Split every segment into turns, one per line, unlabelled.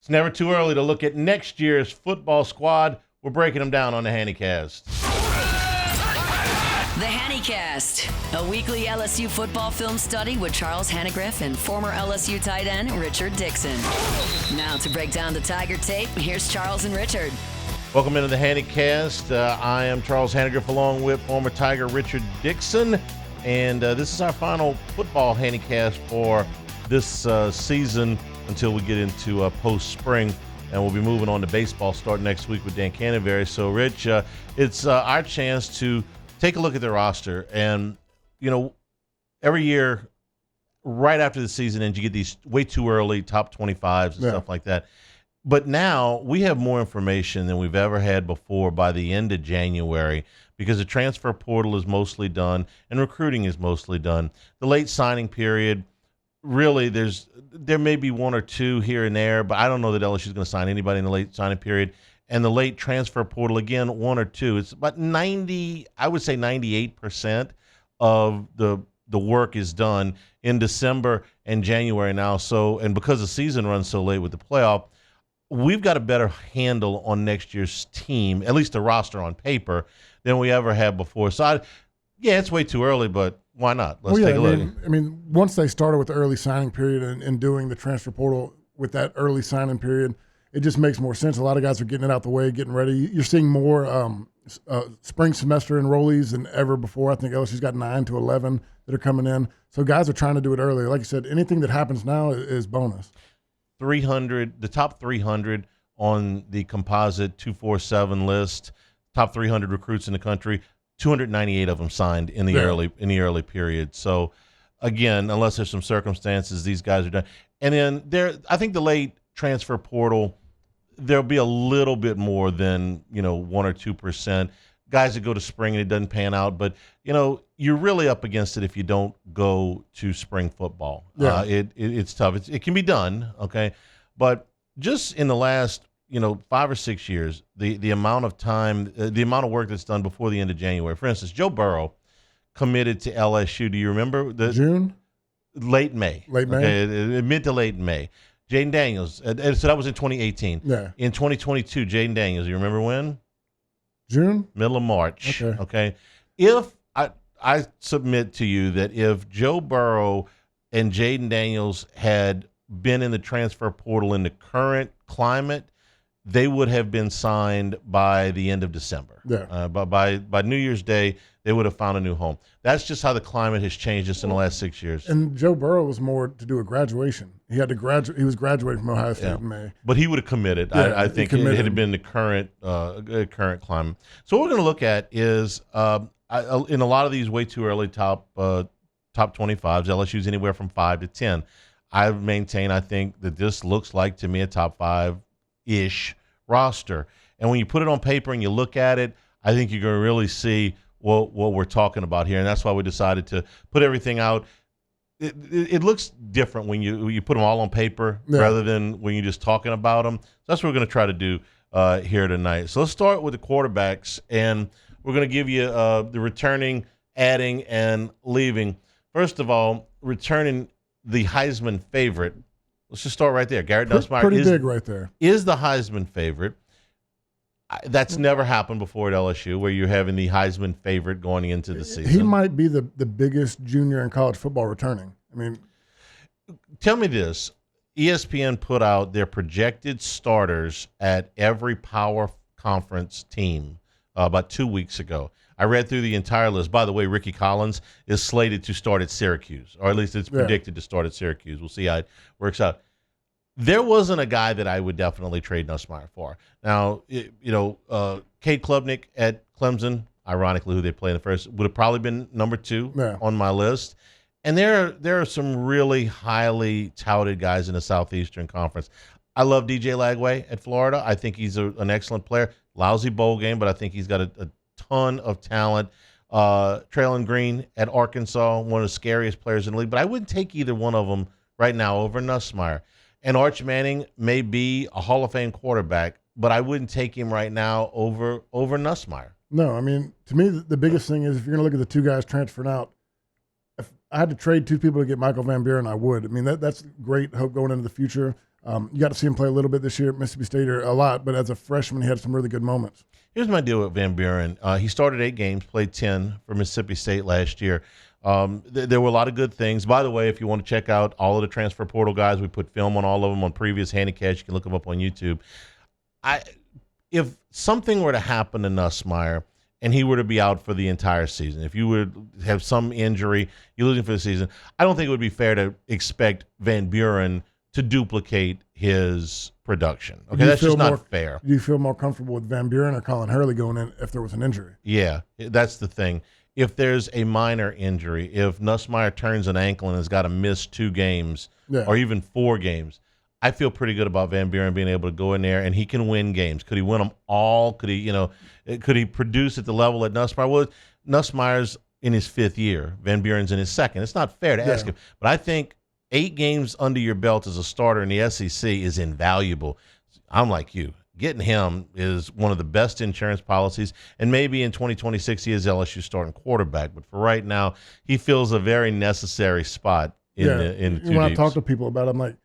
It's never too early to look at next year's football squad. We're breaking them down on the Hannycast.
The Hannycast, a weekly LSU football film study with Charles Hanagriff and former LSU tight end Richard Dickson. Now to break down the Tiger tape, here's Charles and Richard.
Welcome into the Hannycast. I am Charles Hanagriff along with former Tiger Richard Dickson. And this is our final football Hannycast for this season until we get into post-spring. And we'll be moving on to baseball starting next week with Dan Canterbury. So, Rich, it's our chance to take a look at the roster. And, you know, every year, right after the season ends, you get these way too early top 25s and stuff like that. But now we have more information than we've ever had before by the end of January because the transfer portal is mostly done and recruiting is mostly done. The late signing period, really, there may be one or two here and there, but I don't know that LSU is going to sign anybody in the late signing period. And the late transfer portal, again, one or two. It's about 98% of the work is done in December and January now. So, and because the season runs so late with the playoff, we've got a better handle on next year's team, at least the roster on paper, than we ever have before. So, it's way too early, but why not? Let's take a look.
I mean, once they started with the early signing period and doing the transfer portal with that early signing period, it just makes more sense. A lot of guys are getting it out the way, getting ready. You're seeing more spring semester enrollees than ever before. I think LSU's got 9 to 11 that are coming in. So guys are trying to do it earlier. Like you said, anything that happens now is bonus.
300, the top 300 on the composite 247 list, top 300 recruits in the country, 298 of them signed in the early period. So again, unless there's some circumstances, these guys are done. And then I think the late transfer portal, there'll be a little bit more than 1 or 2% guys that go to spring and it doesn't pan out. But you're really up against it if you don't go to spring football.
Yeah.
It's tough. It can be done, okay, but just in the last 5 or 6 years, the amount of time, the amount of work that's done before the end of January. For instance, Joe Burrow committed to LSU. Do you remember
June?
Late May. Okay, mid to late May. Jaden Daniels. So that was in 2018.
Yeah.
In 2022, Jaden Daniels. You remember when?
June?
Middle of March.
Okay.
If I submit to you that if Joe Burrow and Jaden Daniels had been in the transfer portal in the current climate, they would have been signed by the end of December.
Yeah.
By New Year's Day, they would have found a new home. That's just how the climate has changed just in the last 6 years.
And Joe Burrow was more to do a graduation. He had to graduate. He was graduating from Ohio State in May.
But he would have committed.
Yeah,
I think it had been the current climate. So what we're going to look at is in a lot of these way too early top 25s, LSU's anywhere from 5 to 10. I maintain I think that this looks like to me a top 5-ish roster. And when you put it on paper and you look at it, I think you're going to really see what we're talking about here. And that's why we decided to put everything out. It looks different when you put them all on paper rather than when you're just talking about them. So that's what we're going to try to do here tonight. So let's start with the quarterbacks, and we're going to give you the returning, adding, and leaving. First of all, returning the Heisman favorite. Let's just start right there. Garrett Nussmeier
pretty big right there.
Is the Heisman favorite. That's never happened before at LSU, where you're having the Heisman favorite going into the season.
He might be the biggest junior in college football returning. I mean,
tell me this. ESPN put out their projected starters at every power conference team about 2 weeks ago. I read through the entire list. By the way, Ricky Collins is slated to start at Syracuse, or at least it's predicted to start at Syracuse. We'll see how it works out. There wasn't a guy that I would definitely trade Nussmeier for. Now, Cade Klubnik at Clemson, ironically who they play in the first, would have probably been number 2 on my list. And there are some really highly touted guys in the Southeastern Conference. I love DJ Lagway at Florida. I think he's an excellent player. Lousy bowl game, but I think he's got a ton of talent. Traylon Green at Arkansas, one of the scariest players in the league. But I wouldn't take either one of them right now over Nussmeier. And Arch Manning may be a Hall of Fame quarterback, but I wouldn't take him right now over Nussmeier.
No, I mean, to me, the biggest thing is if you're going to look at the two guys transferring out, if I had to trade two people to get Michael Van Buren, I would. I mean, that's great hope going into the future. You got to see him play a little bit this year at Mississippi State, or a lot, but as a freshman, he had some really good moments.
Here's my deal with Van Buren. He started 8 games, played 10 for Mississippi State last year. There were a lot of good things. By the way, if you want to check out all of the transfer portal guys, we put film on all of them on previous Handycast. You can look them up on YouTube. If something were to happen to Nussmeier and he were to be out for the entire season, if you would have some injury, you're losing for the season, I don't think it would be fair to expect Van Buren to duplicate his production. Okay, that's just not fair.
Do you feel more comfortable with Van Buren or Colin Hurley going in if there was an injury?
Yeah, that's the thing. If there's a minor injury, if Nussmeier turns an ankle and has got to miss 2 games or even 4 games, I feel pretty good about Van Buren being able to go in there and he can win games. Could he win them all? Could he produce at the level that Nussmeier was? Nussmeier's in his 5th year. Van Buren's in his 2nd. It's not fair to ask him, but I think 8 games under your belt as a starter in the SEC is invaluable. I'm like you. Getting him is one of the best insurance policies, and maybe in 2026 he is LSU starting quarterback. But for right now, he fills a very necessary spot in the two
When I
deeps.
talk to people about it, I'm like,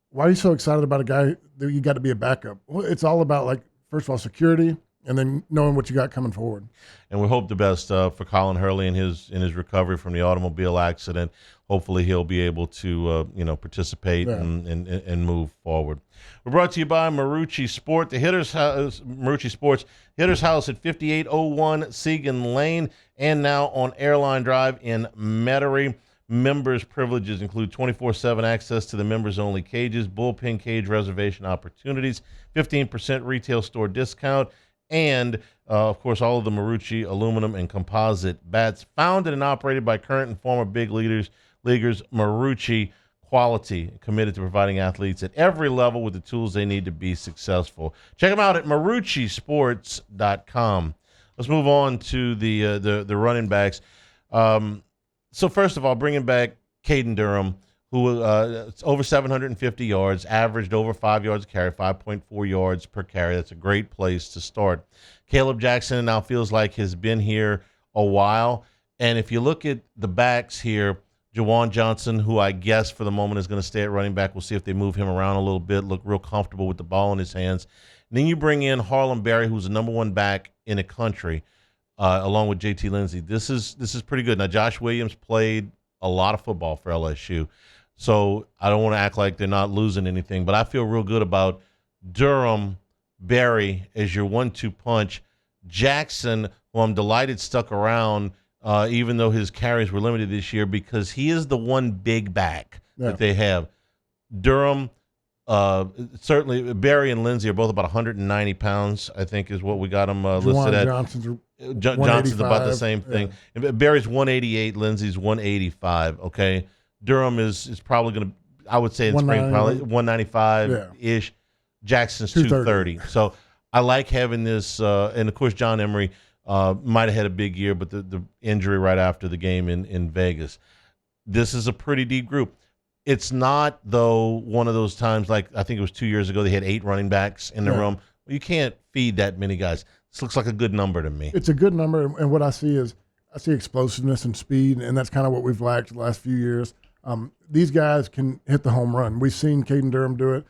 why are you so excited about a guy that you got to be a backup? Well, it's all about, like, first of all, security, and then knowing what you got coming forward.
And we hope the best for Colin Hurley in his recovery from the automobile accident. Hopefully he'll be able to participate and move forward. We're brought to you by Marucci Sport, the Hitter's House, Marucci Sports, Hitter's House at 5801 Segan Lane, and now on Airline Drive in Metairie. Members' privileges include 24/7 access to the members-only cages, bullpen cage reservation opportunities, 15% retail store discount, and, of course, all of the Marucci aluminum and composite bats. Founded and operated by current and former big leaguers, Marucci, quality, committed to providing athletes at every level with the tools they need to be successful. Check them out at maruccisports.com. Let's move on to the running backs. So first of all, bringing back Caden Durham, who over 750 yards, averaged over 5 yards a carry, 5.4 yards per carry. That's a great place to start. Caleb Jackson now feels like has been here a while. And if you look at the backs here, Juwan Johnson, who I guess for the moment is going to stay at running back. We'll see if they move him around a little bit, look real comfortable with the ball in his hands. And then you bring in Harlem Berry, who's the number 1 back in the country, along with JT Lindsey. This is pretty good. Now, Josh Williams played a lot of football for LSU, so I don't want to act like they're not losing anything, but I feel real good about Durham, Berry as your 1-2 punch. Jackson, who I'm delighted stuck around, even though his carries were limited this year, because he is the one big back that they have. Durham, certainly Berry and Lindsey are both about 190 pounds, I think is what we got them listed at. Johnson's about the same thing. Yeah. Berry's 188, Lindsey's 185, okay? Durham is probably going to, I would say in spring, probably 195-ish. Jackson's 230. So I like having this, and of course John Emery might have had a big year, but the injury right after the game in Vegas. This is a pretty deep group. It's not, though, one of those times like I think it was 2 years ago they had 8 running backs in the room. You can't feed that many guys. This looks like a good number to me. It's
a good number, and what I see is explosiveness and speed, and that's kind of what we've lacked the last few years. These guys can hit the home run. We've seen Caden Durham do it.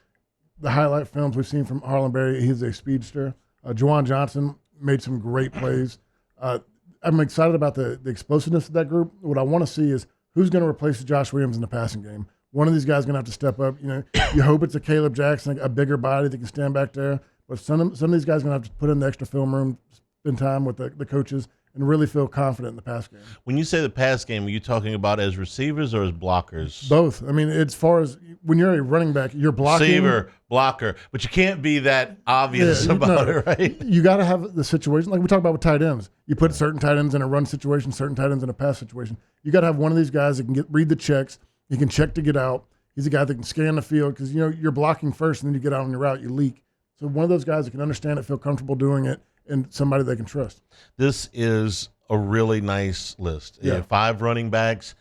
The highlight films we've seen from Harlem Berry, he's a speedster. Juwan Johnson made some great plays. I'm excited about the explosiveness of that group. What I want to see is who's going to replace Josh Williams in the passing game. One of these guys is going to have to step up. You know, you hope it's a Caleb Jackson, a bigger body that can stand back there. But some of these guys are going to have to put in the extra film room, spend time with the coaches, and really feel confident in the pass game.
When you say the pass game, are you talking about as receivers or as blockers?
Both. I mean, as far as when you're a running back, you're blocking.
Receiver, blocker, but you can't be that obvious about it, right?
You got to have the situation, like we talk about with tight ends. You put certain tight ends in a run situation, certain tight ends in a pass situation. You got to have one of these guys that can read the checks. He can check to get out. He's a guy that can scan the field because, you know, you're blocking first and then you get out on your route, you leak. So one of those guys that can understand it, feel comfortable doing it, and somebody they can trust.
This is a really nice list. You have 5 running backs.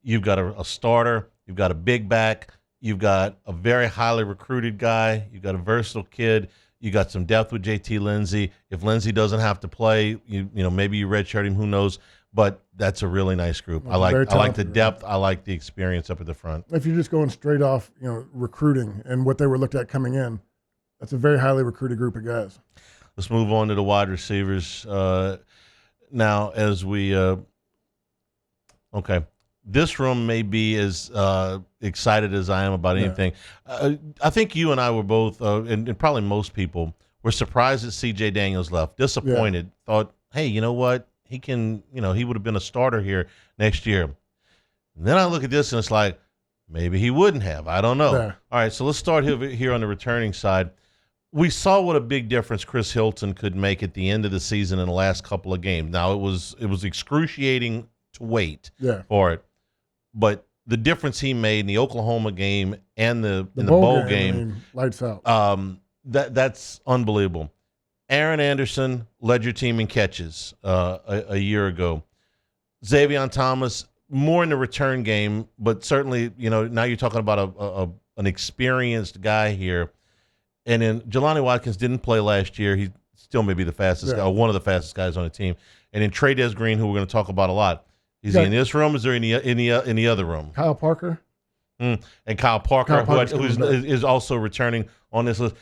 You've got a starter. You've got a big back. You've got a very highly recruited guy. You've got a versatile kid. You got some depth with JT Lindsey. If Lindsey doesn't have to play, you know maybe you redshirt him. Who knows? but that's a really nice group. I like the depth. I like the experience up at the front.
If you're just going straight off, recruiting and what they were looked at coming in, that's a very highly recruited group of guys.
Let's move on to the wide receivers now. As we this room may be as excited as I am about anything. I think you and I were both, and probably most people, were surprised that C.J. Daniels left. Disappointed. Yeah. Thought, hey, you know what? He can, he would have been a starter here next year. And then I look at this and it's like, maybe he wouldn't have. I don't know. Yeah. All right, so let's start here on the returning side. We saw what a big difference Chris Hilton could make at the end of the season in the last couple of games. Now, it was excruciating to wait for it, but the difference he made in the Oklahoma game and the bowl game,
lights out.
That's unbelievable. Aaron Anderson led your team in catches a year ago. Xavier Thomas, more in the return game, but certainly, now you're talking about an experienced guy here. And then Jelani Watkins didn't play last year. He still may be the fastest guy, or one of the fastest guys on the team. And then Trey Green, who we're going to talk about a lot. Is he in this room? Is there in the other room?
Kyle Parker.
And Kyle Parker, who is also returning on this list.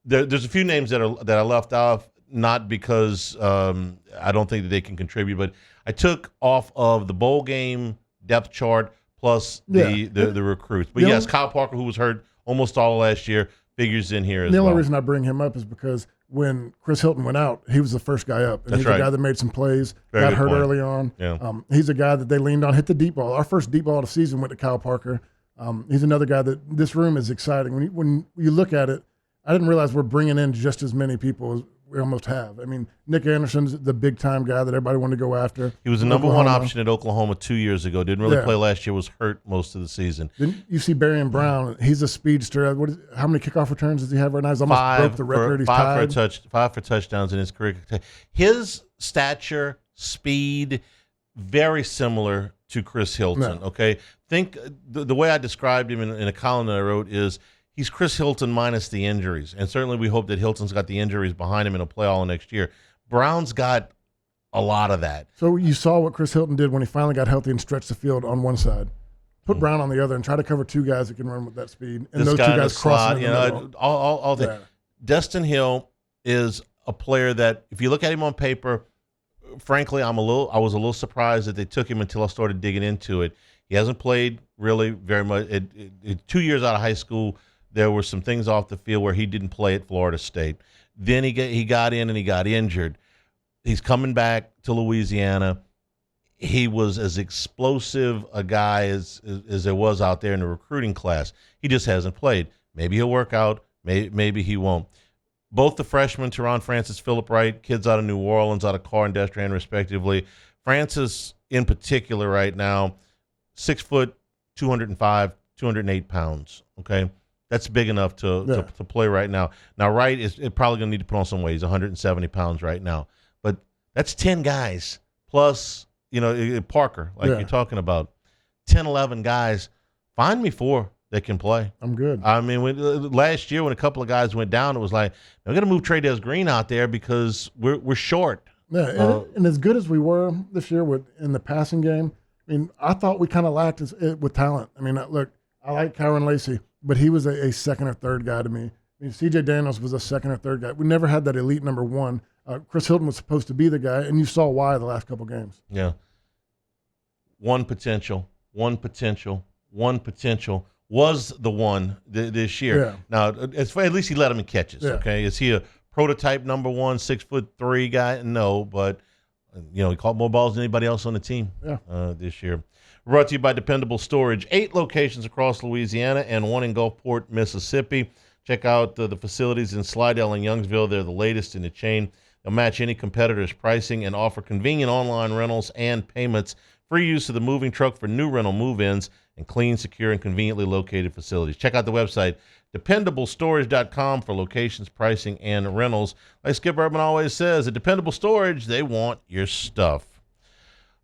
There's a few names that I left off, not because I don't think that they can contribute, but I took off of the bowl game depth chart plus the recruits. But yes, Kyle Parker, who was hurt almost all last year, figures in here as well.
The only reason I bring him up is because when Chris Hilton went out, he was the first guy up. And he's the guy that made some plays, got hurt early on.
Yeah.
He's a guy that they leaned on, hit the deep ball. Our first deep ball of the season went to Kyle Parker. He's another guy that this room is exciting. When you look at it, I didn't realize we're bringing in just as many people as we almost have. I mean, Nick Anderson's the big-time guy that everybody wanted to go after.
He was the number one option at Oklahoma 2 years ago. Didn't really play last year. Was hurt most of the season.
Then you see Barrion Brown. He's a speedster. How many kickoff returns does he have right now? He's almost broke the record. He's tied.
Five for touchdowns in his career. His stature, speed, very similar to Chris Hilton.
No.
Okay, think the way I described him in a column that I wrote is he's Chris Hilton minus the injuries, and certainly we hope that Hilton's got the injuries behind him and he'll play all next year. Brown's got a lot of that.
So you saw what Chris Hilton did when he finally got healthy and stretched the field on one side. Put Brown on the other and try to cover two guys that can run with that speed, and those two guys crossing in the middle.
All that. Yeah. Destin Hill is a player that, if you look at him on paper, frankly, I was a little surprised that they took him until I started digging into it. He hasn't played really very much. 2 years out of high school, there were some things off the field where he didn't play at Florida State. Then he got in and he got injured. He's coming back to Louisiana. He was as explosive a guy as there was out there in the recruiting class. He just hasn't played. Maybe he'll work out. Maybe he won't. Both the freshmen, Teron Francis, Phillip Wright, kids out of New Orleans, out of Carr and Destrehan, respectively. Francis, in particular, right now, 6 foot, 205, 208 pounds. Okay. That's big enough to play right now. Now, Wright is probably going to need to put on some weight. He's 170 pounds right now. But that's 10 guys plus, Parker, like you're talking about. 10, 11 guys. Find me 4 that can play.
I'm good.
I mean, last year when a couple of guys went down, it was like, we're going to move Trey Green out there because we're short.
Yeah, and as good as we were this year in the passing game, I mean, I thought we kind of lacked with talent. I mean, look, I like Kyron Lacey, but he was a second or third guy to me. I mean, C.J. Daniels was a second or third guy. We never had that elite number one. Chris Hilton was supposed to be the guy, and you saw why the last couple games.
Yeah. One potential was the one this year.
Yeah.
Now, at least he led him in catches, okay? Is he a prototype number 1, 6'3" guy? No, but, he caught more balls than anybody else on the team this year. Brought to you by Dependable Storage. 8 locations across Louisiana and 1 in Gulfport, Mississippi. Check out the facilities in Slidell and Youngsville. They're the latest in the chain. They'll match any competitor's pricing and offer convenient online rentals and payments. Free use of the moving truck for new rental move-ins and clean, secure, and conveniently located facilities. Check out the website, dependablestorage.com, for locations, pricing, and rentals. Like Skip Urban always says, at Dependable Storage, they want your stuff.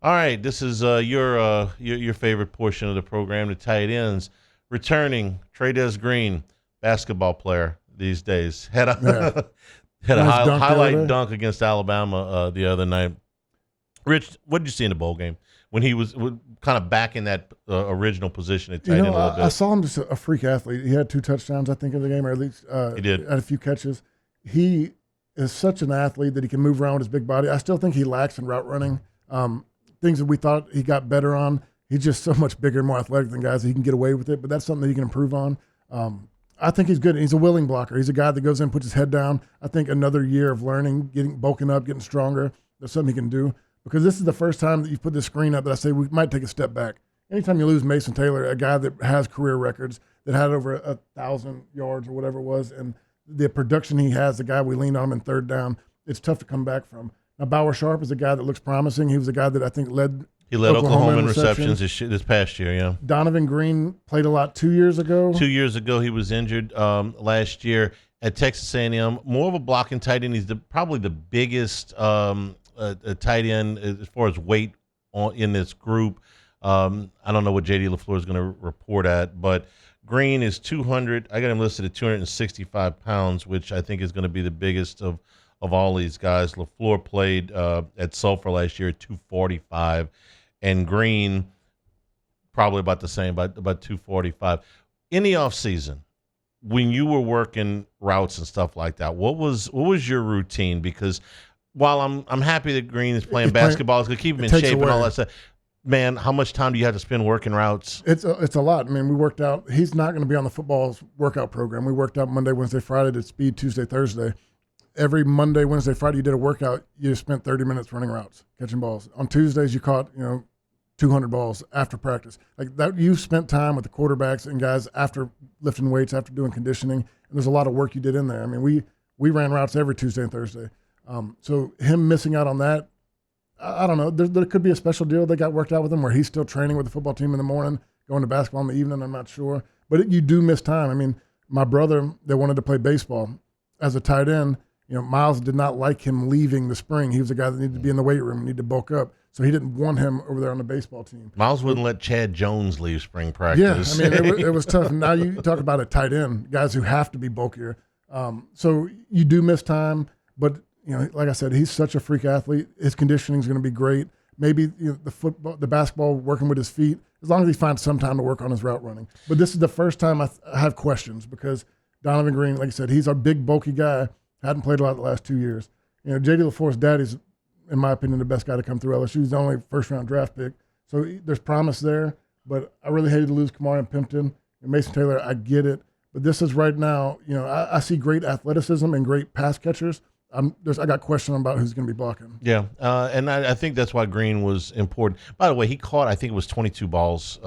All right, this is your favorite portion of the program, the tight ends. Returning, Trey Green, basketball player these days. Had a
Nice
highlight dunk against Alabama the other night. Rich, what did you see in the bowl game when he was kind of back in that original position at tight end a little bit?
I saw him just a freak athlete. He had 2 touchdowns, I think, in the game, or at least
he did.
Had a few catches. He is such an athlete that he can move around with his big body. I still think he lacks in route running. Things that we thought he got better on. He's just so much bigger and more athletic than guys that he can get away with it, but that's something that he can improve on. I think he's good. He's a willing blocker. He's a guy that goes in, puts his head down. I think another year of learning, bulking up, getting stronger, that's something he can do. Because this is the first time that you put this screen up that I say we might take a step back. Anytime you lose Mason Taylor, a guy that has career records, that had over 1,000 yards or whatever it was, and the production he has, the guy we leaned on him in third down, it's tough to come back from. Now, Bauer Sharp is a guy that looks promising. He was a guy that I think led
Oklahoma in receptions this past year, yeah.
Donovan Green played a lot 2 years ago.
2 years ago, he was injured last year at Texas A&M. More of a blocking tight end. He's probably the biggest tight end as far as weight in this group. I don't know what J.D. LaFleur is going to report at, but Green is 200. I got him listed at 265 pounds, which I think is going to be the biggest of all these guys. LaFleur played at Sulphur last year at 245, and Green probably about the same, about 245. In the offseason, when you were working routes and stuff like that, what was your routine? Because while I'm happy that Green is playing basketball, it's going to keep him in shape and all that stuff. Man, how much time do you have to spend working routes?
It's a lot. I mean, we worked out. He's not going to be on the football workout program. We worked out Monday, Wednesday, Friday, did speed Tuesday, Thursday. Every Monday, Wednesday, Friday, you did a workout. You spent 30 minutes running routes, catching balls. On Tuesdays, you caught 200 balls after practice. Like that, you spent time with the quarterbacks and guys after lifting weights, after doing conditioning. And there's a lot of work you did in there. I mean, we ran routes every Tuesday and Thursday. So him missing out on that, I don't know. There could be a special deal that got worked out with him where he's still training with the football team in the morning, going to basketball in the evening. I'm not sure. But you do miss time. I mean, my brother that wanted to play baseball as a tight end, Miles did not like him leaving the spring. He was a guy that needed to be in the weight room, needed to bulk up. So he didn't want him over there on the baseball team.
Miles wouldn't let Chad Jones leave spring practice.
Yeah, I mean, it was tough. Now you talk about a tight end, guys who have to be bulkier. So you do miss time, but like I said, he's such a freak athlete. His conditioning is going to be great. Maybe the basketball, working with his feet, as long as he finds some time to work on his route running. But this is the first time I have questions because Donovan Green, like I said, he's our big, bulky guy. Hadn't played a lot the last 2 years. J.D. LaFleur's dad is, in my opinion, the best guy to come through LSU. He's the only first-round draft pick. So there's promise there. But I really hated to lose Kamari and Pimpton. And Mason Taylor, I get it. But this is right now, I see great athleticism and great pass catchers. I got question about who's going to be blocking.
Yeah, and I think that's why Green was important. By the way, he caught, I think it was 22 balls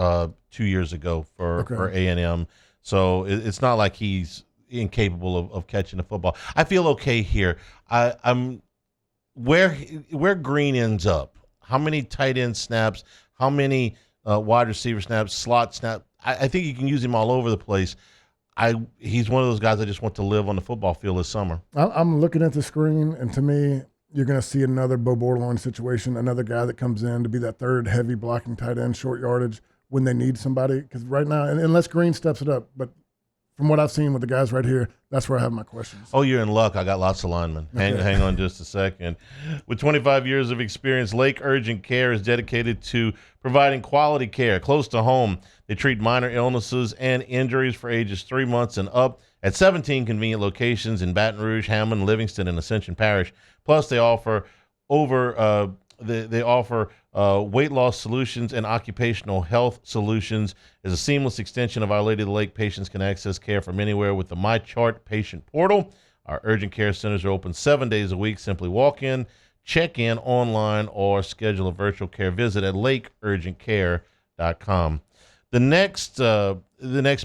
2 years ago for A&M. So it's not like he's incapable of catching the football. I feel okay here. I'm where Green ends up. How many tight end snaps? How many wide receiver snaps? Slot snap? I think you can use him all over the place. He's one of those guys I just want to live on the football field this summer.
I'm looking at the screen, and to me, you're going to see another Bo Bordelon situation, another guy that comes in to be that third heavy blocking tight end, short yardage when they need somebody. Because right now, and unless Green steps it up, but from what I've seen with the guys right here, that's where I have my questions.
Oh, you're in luck. I got lots of linemen. Hang on just a second. With 25 years of experience, Lake Urgent Care is dedicated to providing quality care close to home. They treat minor illnesses and injuries for ages 3 months and up at 17 convenient locations in Baton Rouge, Hammond, Livingston, and Ascension Parish. Plus, they offer weight loss solutions and occupational health solutions. As a seamless extension of Our Lady of the Lake, patients can access care from anywhere with the MyChart patient portal. Our urgent care centers are open 7 days a week. Simply walk in, check in online, or schedule a virtual care visit at lakeurgentcare.com. The next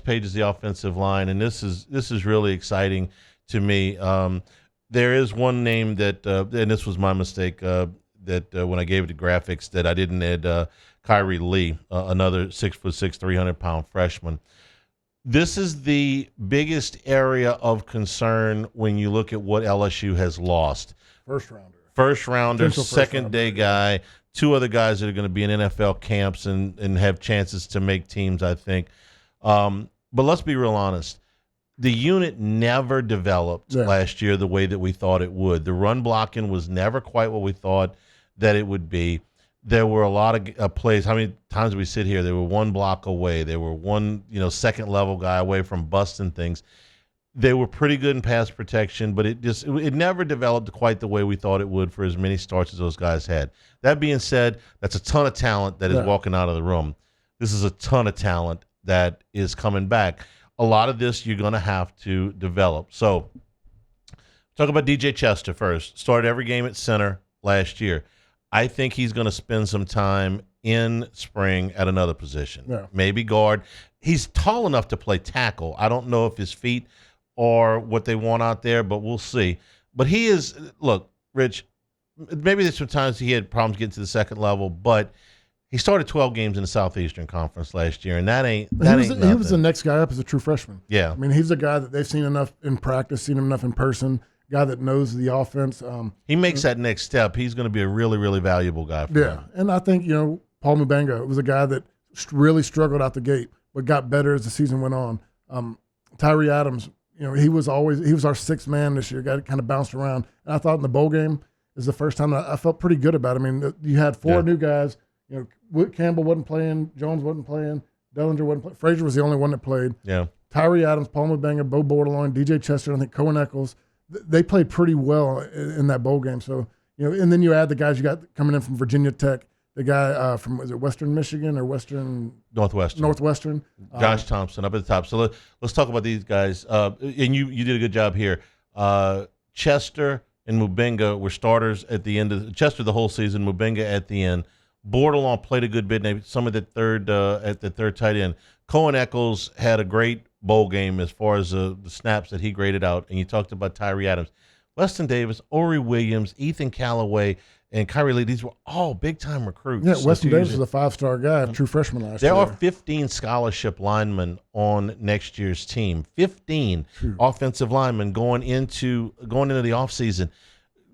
page is the offensive line, and this is really exciting to me. There is one name that, and this was my mistake, that when I gave it to graphics, that I didn't add Kyrie Lee, another 6'6", 300-pound freshman. This is the biggest area of concern when you look at what LSU has lost. First rounder, second-day guy, two other guys that are going to be in NFL camps and have chances to make teams, I think. But let's be real honest. The unit never developed last year the way that we thought it would. The run blocking was never quite what we thought. that it would be. There were a lot of plays. How many times did we sit here? They were one block away. They were one, second level guy away from busting things. They were pretty good in pass protection, but it never developed quite the way we thought it would for as many starts as those guys had. That being said, that's a ton of talent that is walking out of the room. This is a ton of talent that is coming back. A lot of this you're going to have to develop. So talk about DJ Chester first. Started every game at center last year. I think he's going to spend some time in spring at another position. Yeah. Maybe guard. He's tall enough to play tackle. I don't know if his feet – or what they want out there, but we'll see. But he is, look, Rich, maybe there's some times he had problems getting to the second level, but he started 12 games in the Southeastern Conference last year, and that ain't nothing.
He was the next guy up as a true freshman.
Yeah.
I mean, he's a guy that they've seen enough in practice, seen him enough in person, guy that knows the offense.
He makes that next step. He's going to be a really, really valuable guy for him.
And I think, Paul Mubenga was a guy that really struggled out the gate, but got better as the season went on. Tyree Adams, he was our sixth man this year, got kind of bounced around. And I thought in the bowl game is the first time that I felt pretty good about it. I mean, you had four new guys. Campbell wasn't playing, Jones wasn't playing, Dellinger wasn't playing. Frazier was the only one that played.
Yeah.
Tyree Adams, Paul Mubenga, Bo Bordelon, DJ Chester, I think Cohen Eccles. They played pretty well in that bowl game. So, and then you add the guys you got coming in from Virginia Tech. The guy from, is it Western Michigan or Northwestern?
Josh Thompson up at the top. So let's talk about these guys. And you did a good job here. Chester and Mubenga were starters at the end of Chester the whole season, Mubenga at the end. Bordelon played a good bit, some of the third at the third tight end. Cohen Eccles had a great bowl game as far as the snaps that he graded out. And you talked about Tyree Adams. Weston Davis, Ori Williams, Ethan Callaway, and Kyrie Lee, these were all big-time recruits.
Yeah, Weston Davis was a five-star guy, a true freshman last year.
There are 15 scholarship linemen on next year's team. 15 offensive linemen going into the offseason.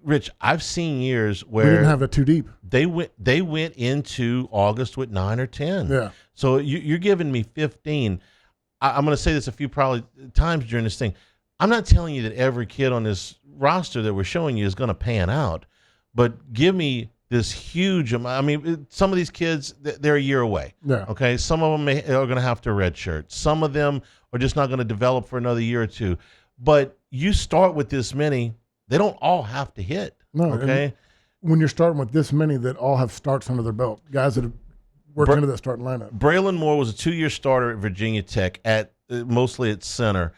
Rich, I've seen years where
we didn't have it too deep.
They went into August with 9 or 10.
Yeah.
So you're giving me 15. I'm going to say this a few probably times during this thing. I'm not telling you that every kid on this roster that we're showing you is going to pan out. But give me this huge amount. I mean, some of these kids, they're a year away.
Yeah.
Okay. Some of them are going to have to redshirt. Some of them are just not going to develop for another year or two. But you start with this many, they don't all have to hit.
No.
Okay.
When you're starting with this many that all have starts under their belt, guys that have worked into that starting lineup.
Braylon Moore was a 2-year starter at Virginia Tech, mostly at center.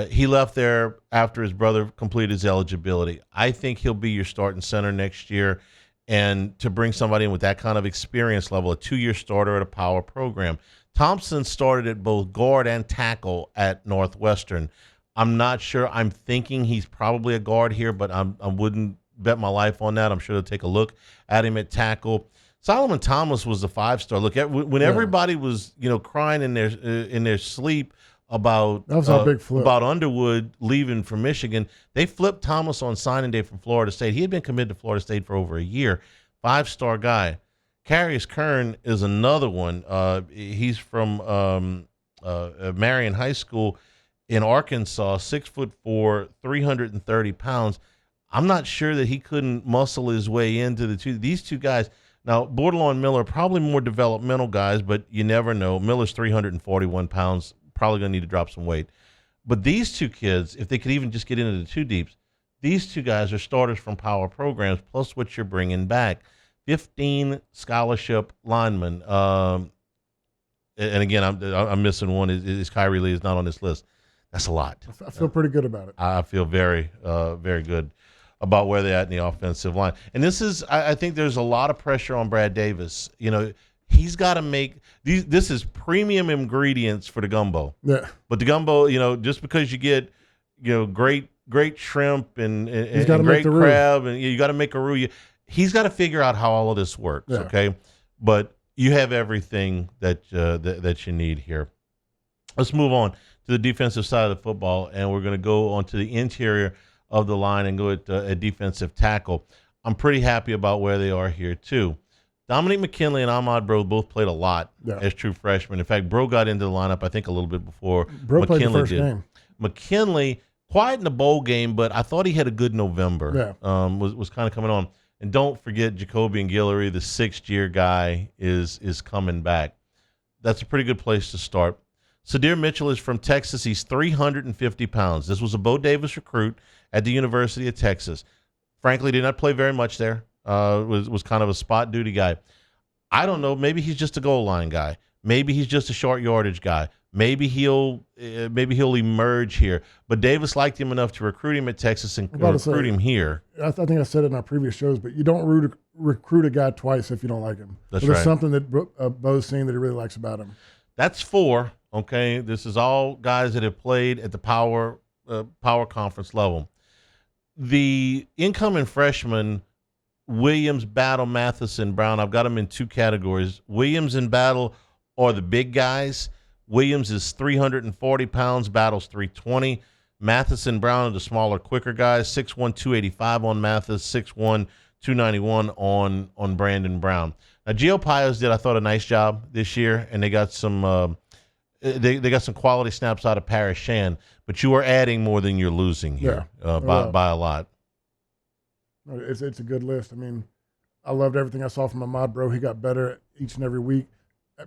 He left there after his brother completed his eligibility. I think he'll be your starting center next year. And to bring somebody in with that kind of experience level, a 2-year starter at a power program. Thompson started at both guard and tackle at Northwestern. I'm not sure. I'm thinking he's probably a guard here, but I wouldn't bet my life on that. I'm sure they'll take a look at him at tackle. Solomon Thomas was the 5-star. Look, when everybody was crying in their sleep about
that was a big flip.
About Underwood leaving for Michigan, they flipped Thomas on signing day from Florida State. He had been committed to Florida State for over a year. 5-star guy. Carius Kern is another one. He's from Marion High School in Arkansas, 6'4", 330 pounds. I'm not sure that he couldn't muscle his way into these two guys. Now, Bordelon and Miller are probably more developmental guys, but you never know. Miller's 341 pounds, probably going to need to drop some weight. But these two kids, if they could even just get into the two deeps, these two guys are starters from power programs, plus what you're bringing back. 15 scholarship linemen. And again, I'm missing one. Is Kyrie Lee is not on this list. That's a lot.
I feel pretty good about it.
I feel very, very good about where they're at in the offensive line. And this is, I think there's a lot of pressure on Brad Davis. He's got to make these. This is premium ingredients for the gumbo.
Yeah.
But the gumbo, just because you get, great shrimp and great crab, and you got to make a roux. He's got to figure out how all of this works. Yeah. Okay. But you have everything that you need here. Let's move on to the defensive side of the football, and we're going to go on to the interior of the line and go at a defensive tackle. I'm pretty happy about where they are here too. Dominique McKinley and Ahmad Bro both played a lot as true freshmen. In fact, Bro got into the lineup, I think, a little bit before
Bro
McKinley
played the first
did.
game.
McKinley, quiet in the bowl game, but I thought he had a good November. Yeah. Was kind of coming on. And don't forget Jacoby and Guillory, the 6th-year guy, is coming back. That's a pretty good place to start. Sadir Mitchell is from Texas. He's 350 pounds. This was a Bo Davis recruit at the University of Texas. Frankly, did not play very much there. Was kind of a spot duty guy. I don't know. Maybe he's just a goal line guy. Maybe he's just a short yardage guy. Maybe he'll emerge here. But Davis liked him enough to recruit him at Texas and recruit him here.
I think I said it in our previous shows, but you don't recruit a guy twice if you don't like him.
That's
right. There's something that Bo's seen that he really likes about him.
That's 4. Okay, this is all guys that have played at the power conference level. The incoming freshman, Williams, Battle, Matheson, Brown, I've got them in 2 categories. Williams and Battle are the big guys. Williams is 340 pounds, Battle's 320. Matheson, Brown are the smaller, quicker guys. 6'1", 285 on Mathis, 6'1", 291 on Brandon Brown. Now, Gio Pios did, I thought, a nice job this year, and they got some they got some quality snaps out of Paris Shan, but you are adding more than you're losing here by a lot.
It's a good list. I mean, I loved everything I saw from Ahmad Bro. He got better each and every week.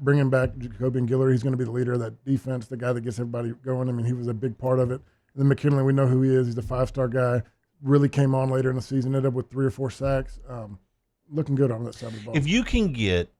Bringing back Jacoby and Guillory, he's going to be the leader of that defense, the guy that gets everybody going. I mean, he was a big part of it. And then McKinley, we know who he is. He's a 5-star guy. Really came on later in the season, ended up with 3 or 4 sacks. Looking good on that side of the ball.
If you can get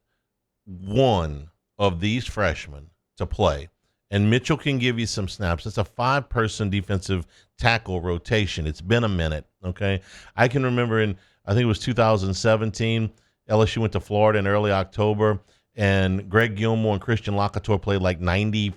one of these freshmen to play, and Mitchell can give you some snaps, it's a 5-person defensive tackle rotation. It's been a minute, okay? I can remember I think it was 2017, LSU went to Florida in early October, and Greg Gilmore and Christian Lockhart played like 98%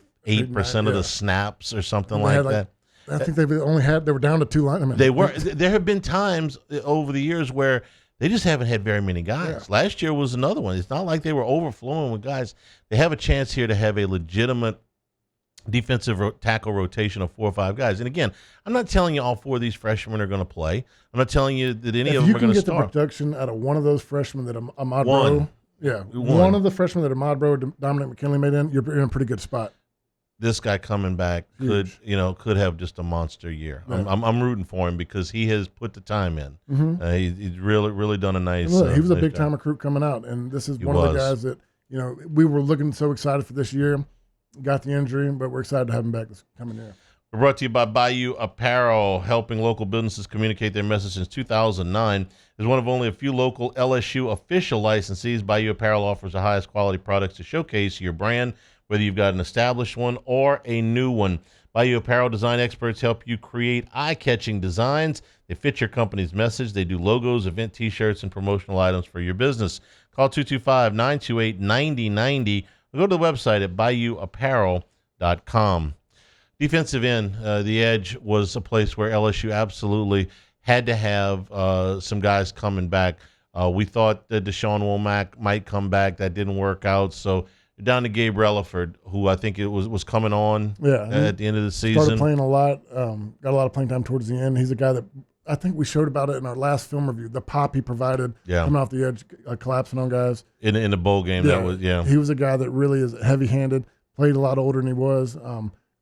of the snaps or something like that.
I think they were down to 2 linemen.
They were. There have been times over the years where they just haven't had very many guys. Yeah. Last year was another one. It's not like they were overflowing with guys. They have a chance here to have a legitimate defensive tackle rotation of 4 or 5 guys. And again, I'm not telling you all 4 of these freshmen are going to play. I'm not telling you that any of them are going to start. If you can get the production
out of one of those freshmen that Ahmad Bro, one of the freshmen that Ahmad Bro, Dominic McKinley made you're in a pretty good spot.
This guy coming back could have just a monster year. Yeah. I'm rooting for him because he has put the time in. Mm-hmm. He's really done a nice.
He was a big time recruit coming out, and this is one of the guys that we were looking so excited for this year. Got the injury, but we're excited to have him back this coming year.
We're brought to you by Bayou Apparel, helping local businesses communicate their message since 2009. As one of only a few local LSU official licensees, Bayou Apparel offers the highest quality products to showcase your brand, whether you've got an established one or a new one. Bayou Apparel design experts help you create eye-catching designs. They fit your company's message. They do logos, event T-shirts, and promotional items for your business. Call 225-928-9090. Or go to the website at bayouapparel.com. Defensive end, the edge was a place where LSU absolutely had to have some guys coming back. We thought that Deshaun Womack might come back. That didn't work out. So down to Gabe Relaford, who I think it was coming on at the end of the season.
Started playing a lot, got a lot of playing time towards the end. He's a guy that I think we showed about it in our last film review, the pop he provided coming off the edge, collapsing on guys.
In the bowl game,
He was a guy that really is heavy-handed, played a lot older than he was.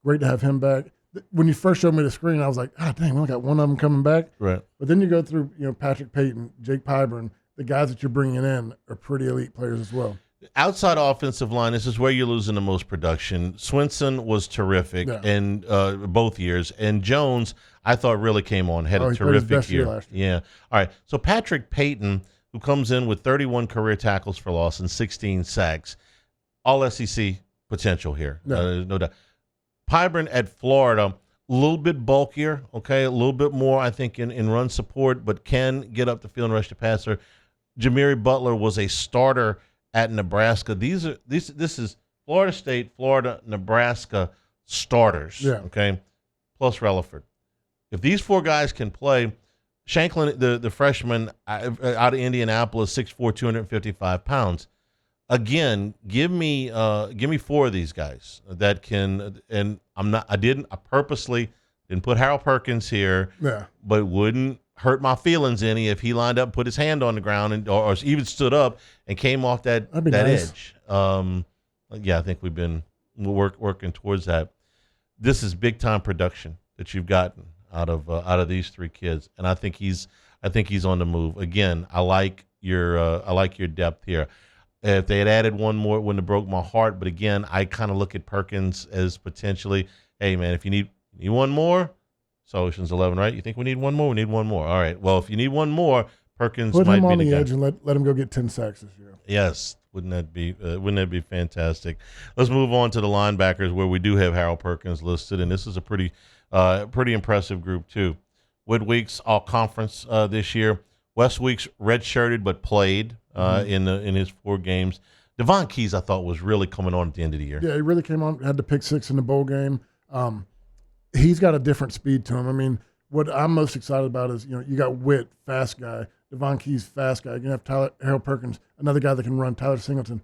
Great to have him back. When you first showed me the screen, I was like, dang, we only got one of them coming back.
Right.
But then you go through, Patrick Payton, Jake Pyburn, the guys that you're bringing in are pretty elite players as well.
Outside offensive line, this is where you're losing the most production. Swinson was terrific in both years. And Jones, I thought, really came on, had a terrific year.
Last year.
Yeah. All right. So Patrick Payton, who comes in with 31 career tackles for loss and 16 sacks, all SEC potential here. No doubt. Pyburn at Florida, a little bit bulkier, a little bit more, I think, in run support, but can get up the field and rush the passer. Jamiri Butler was a starter at Nebraska. This is Florida State, Florida, Nebraska starters, plus Relaford. If these 4 guys can play, Shanklin, the freshman out of Indianapolis, 6'4", 255 pounds. Again, give me 4 of these guys that can, and I purposely didn't put Harold Perkins here, but wouldn't hurt my feelings any if he lined up, put his hand on the ground, or even stood up and came off that edge. I think we've been working towards that. This is big time production that you've gotten out of these three kids, and I think he's on the move. Again, I like your depth here. If they had added one more, it wouldn't have broke my heart. But again, I kind of look at Perkins as potentially, hey man, if you need one more, it's Ocean's 11, right? You think we need one more? We need one more. All right. Well, if you need one more, Perkins
Put
might
him
be
on
the
the
guy.
edge and let him go get 10 sacks this year.
Yes. Wouldn't that be fantastic? Let's move on to the linebackers, where we do have Harold Perkins listed, and this is a pretty impressive group too. Wood Weeks all conference this year. Wes Weeks redshirted but played in his 4 games. Devon Keys, I thought, was really coming on at the end of the year.
Yeah, he really came on, had the pick 6 in the bowl game. He's got a different speed to him. I mean, what I'm most excited about is, you got Witt, fast guy, Devon Keys, fast guy. You're going to have Harold Perkins, another guy that can run, Tyler Singleton.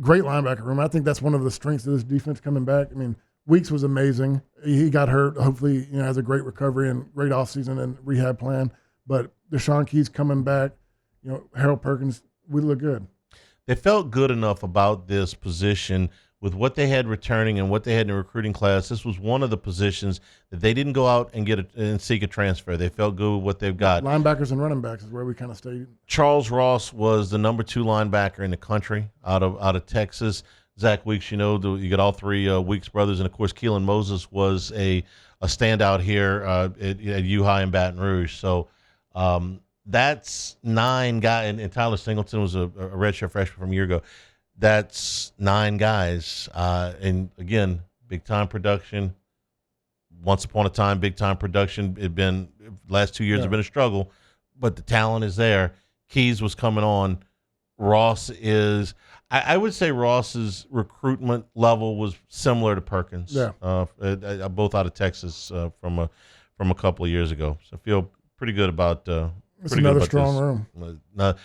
Great linebacker room. I think that's one of the strengths of this defense coming back. I mean, Weeks was amazing. He got hurt. Hopefully, has a great recovery and great offseason and rehab plan. But Deshaun Keys coming back, Harold Perkins, we look good.
They felt good enough about this position with what they had returning and what they had in the recruiting class. This was one of the positions that they didn't go out and seek a transfer. They felt good with what they've got.
Linebackers and running backs is where we kind of stayed.
Charles Ross was the number 2 linebacker in the country out of Texas. Zach Weeks, you got all 3 Weeks brothers, and of course Keelan Moses was a standout here at U-High in Baton Rouge. So that's 9 guys, and Tyler Singleton was a redshirt freshman from a year ago. That's 9 guys, and again, big time production. Once upon a time, big time production. Last 2 years have been a struggle, but the talent is there. Keys was coming on. Ross is. I would say Ross's recruitment level was similar to Perkins.
Yeah.
Both out of Texas from a couple of years ago. So I feel pretty good about.
It's another strong room.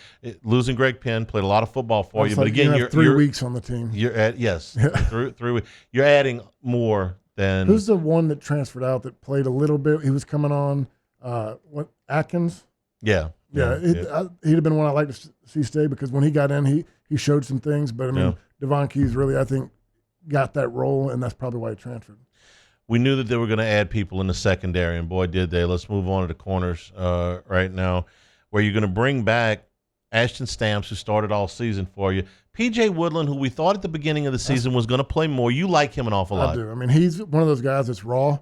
Losing Greg Penn, played a lot of football for you, but
like
again,
you're 3 weeks on the team.
You're at 3 weeks. You're adding more than.
Who's the one that transferred out that played a little bit? He was coming on. Atkins?
Yeah.
He'd have been one I'd like to see stay, because when he got in, he showed some things. But I mean, Devon Keys really, I think, got that role, and that's probably why he transferred.
We knew that they were going to add people in the secondary, and boy, did they. Let's move on to the corners right now, where you're going to bring back Ashton Stamps, who started all season for you. P.J. Woodland, who we thought at the beginning of the season was going to play more. You like him an awful lot.
I do. I mean, he's one of those guys that's raw.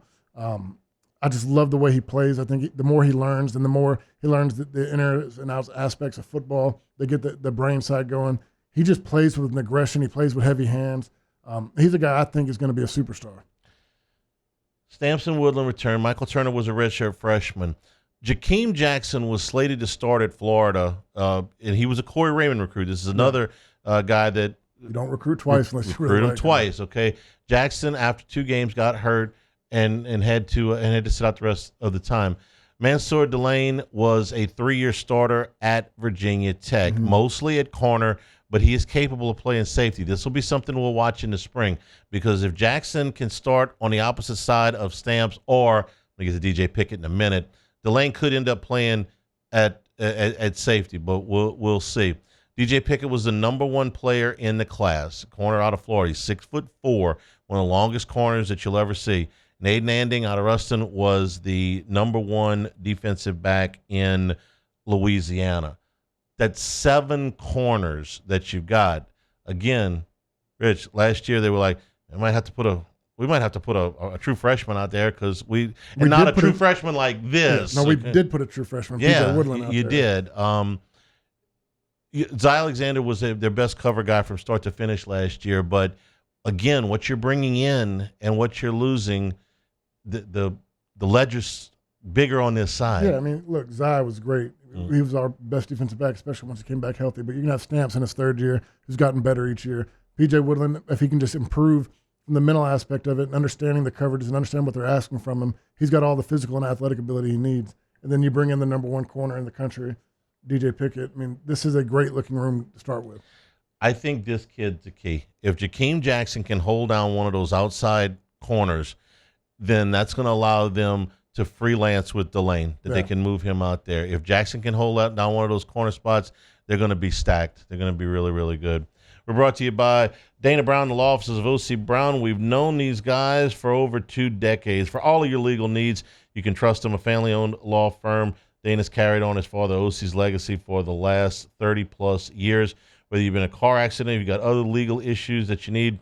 I just love the way he plays. I think the more he learns, and the more he learns the inner and outs aspects of football, they get the brain side going. He just plays with an aggression. He plays with heavy hands. He's a guy I think is going to be a superstar.
Stamps and Woodland returned. Michael Turner was a redshirt freshman. Jakeem Jackson was slated to start at Florida, and he was a Corey Raymond recruit. This is another guy that
you don't recruit twice unless you
recruit
really
him
like
twice. Okay, Jackson after 2 games got hurt and had to sit out the rest of the time. Mansour Delane was a 3-year starter at Virginia Tech, mostly at corner, but he is capable of playing safety. This will be something we'll watch in the spring, because if Jackson can start on the opposite side of Stamps, or we get to DJ Pickett in a minute, Delane could end up playing at safety, but we'll see. DJ Pickett was the number 1 player in the class, corner out of Florida. He's 6'4", one of the longest corners that you'll ever see. Naden Anding out of Ruston was the number 1 defensive back in Louisiana. That's 7 corners that you've got. Again, Rich, last year they were like, we might have to put a true freshman out there, because we not a true freshman like this.
Yeah, no, we did put a true freshman. P.J. Woodland out
you
there.
did. Zy Alexander was their best cover guy from start to finish last year. But again, what you're bringing in and what you're losing, the ledger's bigger on this side.
Yeah, I mean, look, Zy was great. He was our best defensive back, especially once he came back healthy. But you can have Stamps in his 3rd year, who's gotten better each year. P.J. Woodland, if he can just improve from the mental aspect of it and understanding the coverages and understand what they're asking from him, he's got all the physical and athletic ability he needs. And then you bring in the number 1 corner in the country, DJ Pickett. I mean, this is a great-looking room to start with.
I think this kid's the key. If Jakeem Jackson can hold down one of those outside corners, then that's going to allow them to freelance with Delane, that they can move him out there. If Jackson can hold down one of those corner spots, they're going to be stacked. They're going to be really, really good. We're brought to you by Dana Brown, the law offices of O.C. Brown. We've known these guys for over 2 decades. For all of your legal needs, You can trust them, a family-owned law firm. Dana's carried on his father OC's legacy for the last 30-plus years. Whether you've been in a car accident, you've got other legal issues that you need,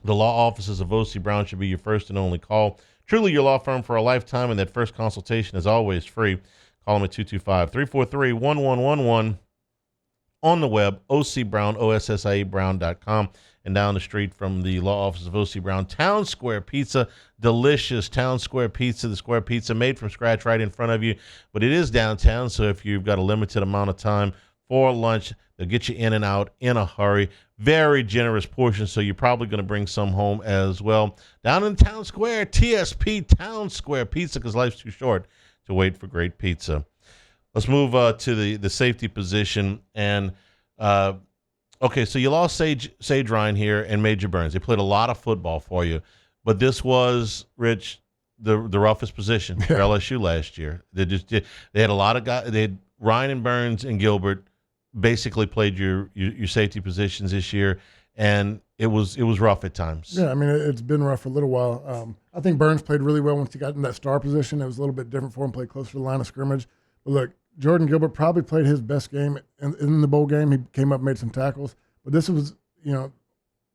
the law offices of O.C. Brown should be your first and only call. Truly your law firm for a lifetime, and that first consultation is always free. Call them at 225-343-1111. On the web, ocbrown.com, and down the street from the law office of O.C. Brown, Town Square Pizza, delicious Town Square Pizza, the square pizza made from scratch right in front of you. But it is downtown, so if you've got a limited amount of time for lunch, they'll get you in and out in a hurry. Very generous portion, so you're probably going to bring some home as well. Down in Town Square, TSP Town Square Pizza, because life's too short to wait for great pizza. Let's move to the safety position. And, okay, so you lost Sage Ryan here and Major Burns. They played a lot of football for you. But this was, Rich, the roughest position for LSU last year. They had a lot of guys. They had Ryan and Burns and Gilbert basically played your safety positions this year, and it was rough at times.
Yeah, I mean, it's been rough for a little while. I think Burns played really well once he got in that star position. It was a little bit different for him, played closer to the line of scrimmage. But look, Jordan Gilbert probably played his best game in the bowl game. He came up, made some tackles. But this was,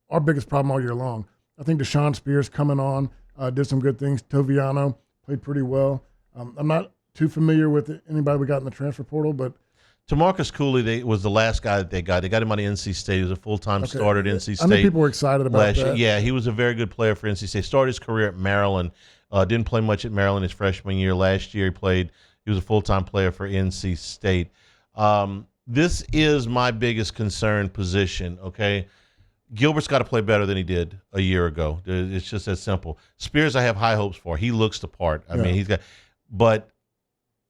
our biggest problem all year long. I think Deshaun Spears coming on did some good things. Toviano played pretty well. I'm not too familiar with anybody we got in the transfer portal, but
Tamarcus Cooley was the last guy that they got. They got him out of NC State. He was a full-time starter at NC State.
I think people were excited about that.
Yeah, he was a very good player for NC State. Started his career at Maryland. Didn't play much at Maryland his freshman year. Last year he was a full-time player for NC State. This is my biggest concern position, okay? Gilbert's got to play better than he did a year ago. It's just that simple. Spears, I have high hopes for. He looks the part. I mean, but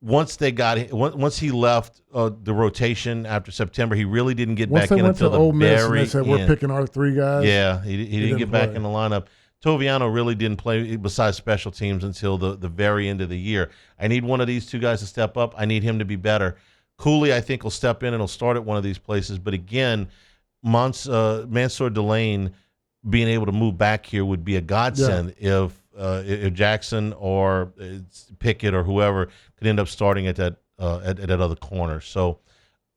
once he left the rotation after September, he really didn't get back in until the very
end. They said, we're picking our three guys.
Yeah, he didn't get back in the lineup. Toviano really didn't play besides special teams until the very end of the year. I need one of these two guys to step up. I need him to be better. Cooley, I think, will step in and he'll start at one of these places. But again, Mansour Delane being able to move back here would be a godsend if Jackson or Pickett or whoever could end up starting at that other corner. So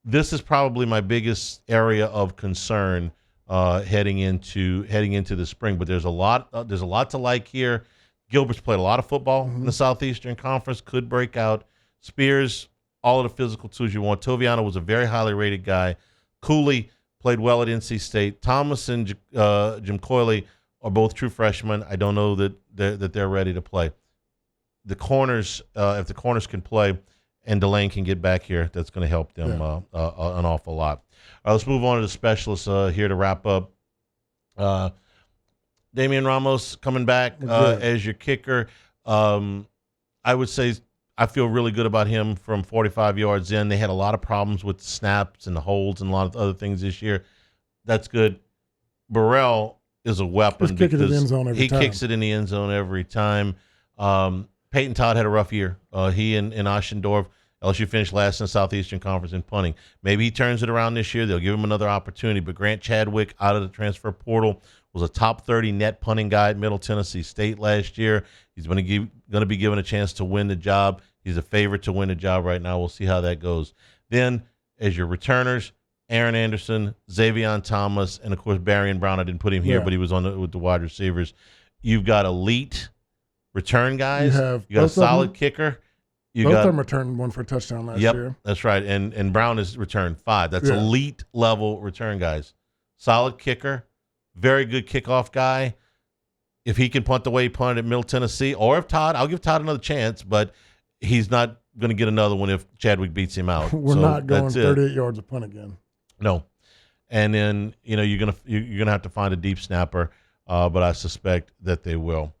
this is probably my biggest area of concern heading into the spring. But there's a lot to like here. Gilbert's played a lot of football in the Southeastern Conference, could break out. Spears, all of the physical tools you want. Toviano was a very highly rated guy. Cooley played well at NC State. Thomas and Jim Coyley are both true freshmen. I don't know that they're ready to play. The corners, if the corners can play and Delane can get back here, that's going to help them an awful lot. All right, let's move on to the specialists here to wrap up. Damian Ramos coming back as your kicker. I would say I feel really good about him from 45 yards in. They had a lot of problems with the snaps and the holds and a lot of other things this year. That's good. Burrell is a weapon because he kicks it in the end zone every time. Peyton Todd had a rough year. He and Oschendorf, LSU finished last in the Southeastern Conference in punting. Maybe he turns it around this year. They'll give him another opportunity. But Grant Chadwick out of the transfer portal was a top 30 net punting guy at Middle Tennessee State last year. He's going to be given a chance to win the job. He's a favorite to win the job right now. We'll see how that goes. Then, as your returners, Aaron Anderson, Xavion Thomas, and, of course, Barrion Brown. I didn't put him here, but he was with the wide receivers. You've got elite return guys. You got a solid kicker.
Both of them returned one for a touchdown last year.
That's right. And Brown has returned 5. That's elite-level return guys. Solid kicker, very good kickoff guy. If he can punt the way he punted at Middle Tennessee, or if I'll give Todd another chance, but he's not going to get another one if Chadwick beats him out.
We're not going 38 yards of punt again.
No. And then, you're gonna have to find a deep snapper, but I suspect that they will.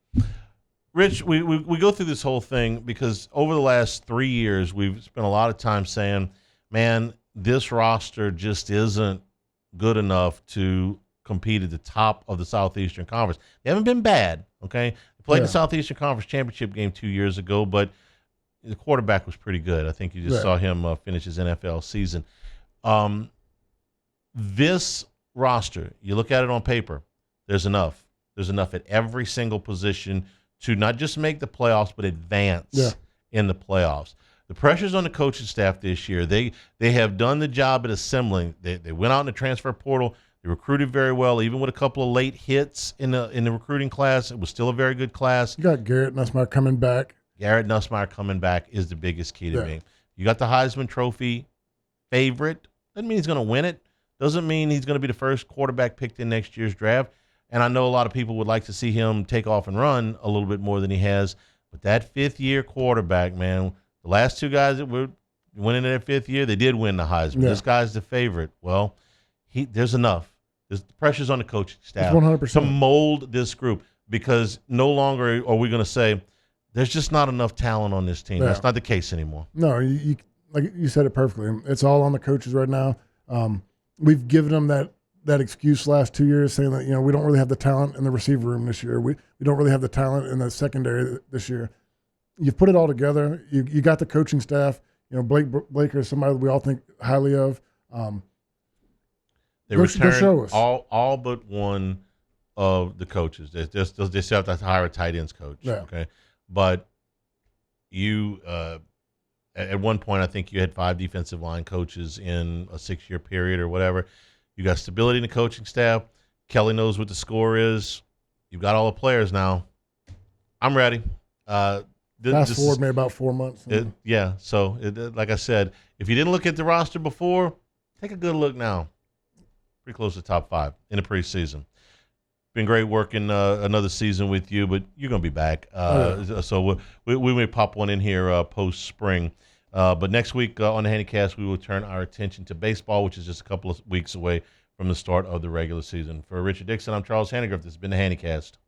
Rich, we go through this whole thing because over the last 3 years, we've spent a lot of time saying, man, this roster just isn't good enough to compete at the top of the Southeastern Conference. They haven't been bad, okay? They played the Southeastern Conference championship game 2 years ago, but the quarterback was pretty good. I think you just saw him finish his NFL season. This roster, you look at it on paper, there's enough. There's enough at every single position to not just make the playoffs, but advance in the playoffs. The pressure's on the coaching staff this year. They have done the job at assembling. They went out in the transfer portal. They recruited very well, even with a couple of late hits in the recruiting class. It was still a very good class.
You got Garrett Nussmeier coming back.
Garrett Nussmeier coming back is the biggest key to me. You got the Heisman Trophy favorite. Doesn't mean he's going to win it. Doesn't mean he's going to be the first quarterback picked in next year's draft. And I know a lot of people would like to see him take off and run a little bit more than he has. But that fifth-year quarterback, man, the last two guys that went in their fifth year, they did win the Heisman. This guy's the favorite. Well, there's enough. The pressure's on the coaching staff
100%.
to mold this group, because no longer are we going to say there's just not enough talent on this team. That's not the case anymore.
No, you like you said it perfectly. It's all on the coaches right now. We've given them that excuse last 2 years, saying that we don't really have the talent in the receiver room this year. We don't really have the talent in the secondary this year. You've put it all together. You got the coaching staff. Blaker is somebody that we all think highly of.
They returned all but one of the coaches. They still have to hire a tight ends coach.
Yeah.
Okay, but you at one point I think you had 5 defensive line coaches in a 6-year period or whatever. You got stability in the coaching staff. Kelly knows what the score is. You've got all the players now. I'm ready.
Fast forward maybe about 4 months.
So like I said, if you didn't look at the roster before, take a good look now. Pretty close to top 5 in the preseason. Been great working another season with you, but you're going to be back. So we may pop one in here post-spring. But next week on the Handycast, we will turn our attention to baseball, which is just a couple of weeks away from the start of the regular season. For Richard Dickson, I'm Charles Hanagriff. This has been the Handycast.